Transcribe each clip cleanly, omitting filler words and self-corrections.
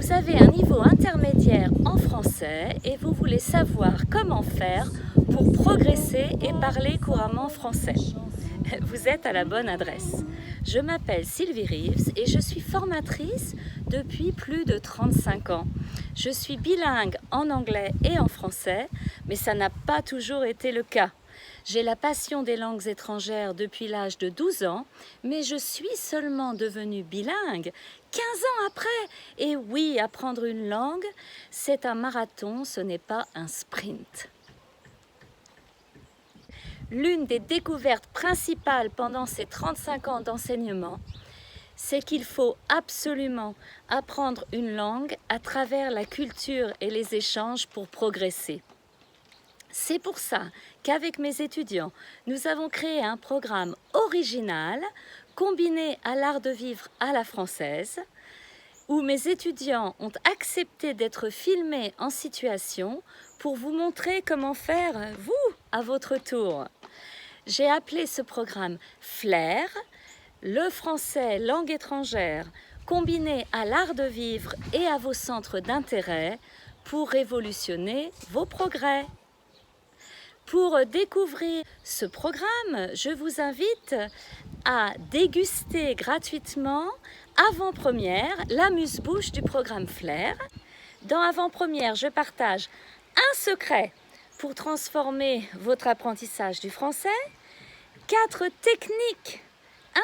Vous avez un niveau intermédiaire en français et vous voulez savoir comment faire pour progresser et parler couramment français. Vous êtes à la bonne adresse. Je m'appelle Sylvie Reeves et je suis formatrice depuis plus de 35 ans. Je suis bilingue en anglais et en français, mais ça n'a pas toujours été le cas. J'ai la passion des langues étrangères depuis l'âge de 12 ans, mais je suis seulement devenue bilingue 15 ans après. Et oui, apprendre une langue, c'est un marathon, ce n'est pas un sprint. L'une des découvertes principales pendant ces 35 ans d'enseignement, c'est qu'il faut absolument apprendre une langue à travers la culture et les échanges pour progresser. C'est pour ça qu'avec mes étudiants, nous avons créé un programme original combiné à l'art de vivre à la française, où mes étudiants ont accepté d'être filmés en situation pour vous montrer comment faire, vous, à votre tour. J'ai appelé ce programme Flair, le français langue étrangère combiné à l'art de vivre et à vos centres d'intérêt pour révolutionner vos progrès. Pour découvrir ce programme, je vous invite à déguster gratuitement Avant-première, l'amuse-bouche du programme Flair. Dans Avant-première, je partage un secret pour transformer votre apprentissage du français, 4 techniques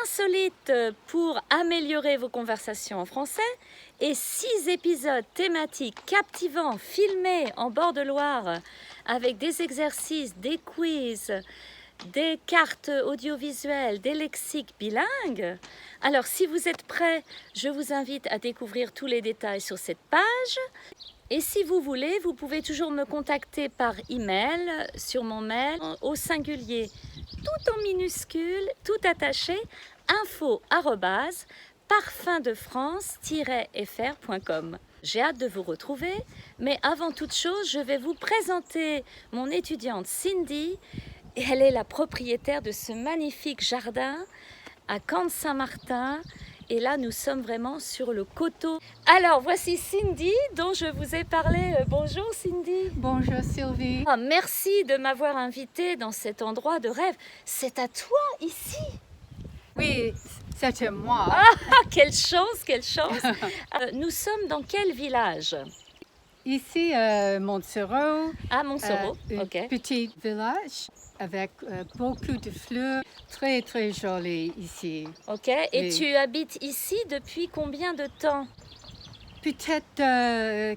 insolites pour améliorer vos conversations en français et 6 épisodes thématiques captivants filmés en bord de Loire avec des exercices, des quiz, des cartes audiovisuelles, des lexiques bilingues. Alors si vous êtes prêts, je vous invite à découvrir tous les détails sur cette page. Et si vous voulez, vous pouvez toujours me contacter par email sur mon mail au singulier, tout en minuscule, tout attaché, info@parfumdefrance-fr.com. J'ai hâte de vous retrouver, mais avant toute chose, je vais vous présenter mon étudiante Cindy. Elle est la propriétaire de ce magnifique jardin à Camp-Saint-Martin. Et là, nous sommes vraiment sur le coteau. Alors, voici Cindy, dont je vous ai parlé. Bonjour Cindy. Bonjour Sylvie. Ah, merci de m'avoir invitée dans cet endroit de rêve. C'est à toi, ici. Oui, c'est moi. Ah, quelle chance, quelle chance. Nous sommes dans quel village? Ici, Montsoreau. À Montsoreau, un petit village avec beaucoup de fleurs. Très, très joli ici. Ok, et Oui. tu habites ici depuis combien de temps? Peut-être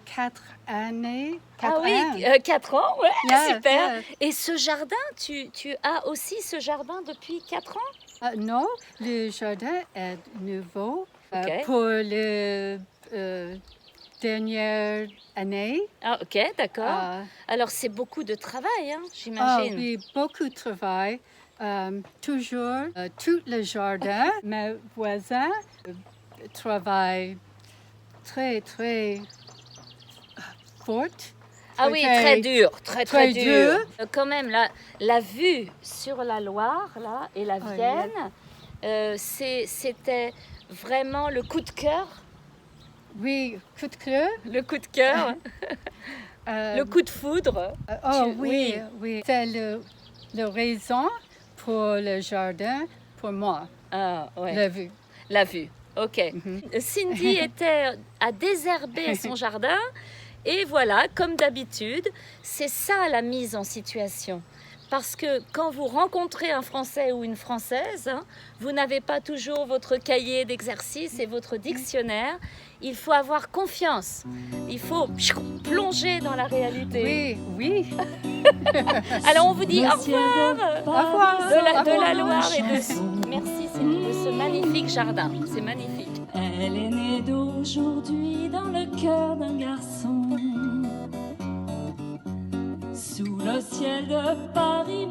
4 années. 4 Ah oui, ans. 4 ans, ouais, Yeah, super. yeah. Et ce jardin, tu as aussi ce jardin depuis 4 ans? Non, le jardin est nouveau Ok. pour la dernière année. Ah, ok, d'accord. Alors, c'est beaucoup de travail, hein, j'imagine. Oui, beaucoup de travail. Toujours, tout le jardin, mes voisins travaillent très, très fort. Ah oui, très dur, très dur. dur. Quand même, la vue sur la Loire, là, et la Vienne, c'était vraiment le coup de cœur. Oui, coup de cœur. Le coup de cœur, le coup de foudre. Oui. C'est la raison pour le jardin, pour moi, Ah, ouais. la vue. La vue, ok. Cindy a désherbé son jardin et voilà, comme d'habitude, c'est ça la mise en situation. Parce que quand vous rencontrez un Français ou une Française, hein, vous n'avez pas toujours votre cahier d'exercices et votre dictionnaire. Il faut avoir confiance. Il faut plonger dans la réalité. Oui. Alors on vous dit au revoir. Au revoir. De la Loire et de... Merci Cindy de ce magnifique jardin. C'est magnifique. Elle est née d'aujourd'hui dans le cœur d'un garçon. Sous le ciel de Paris.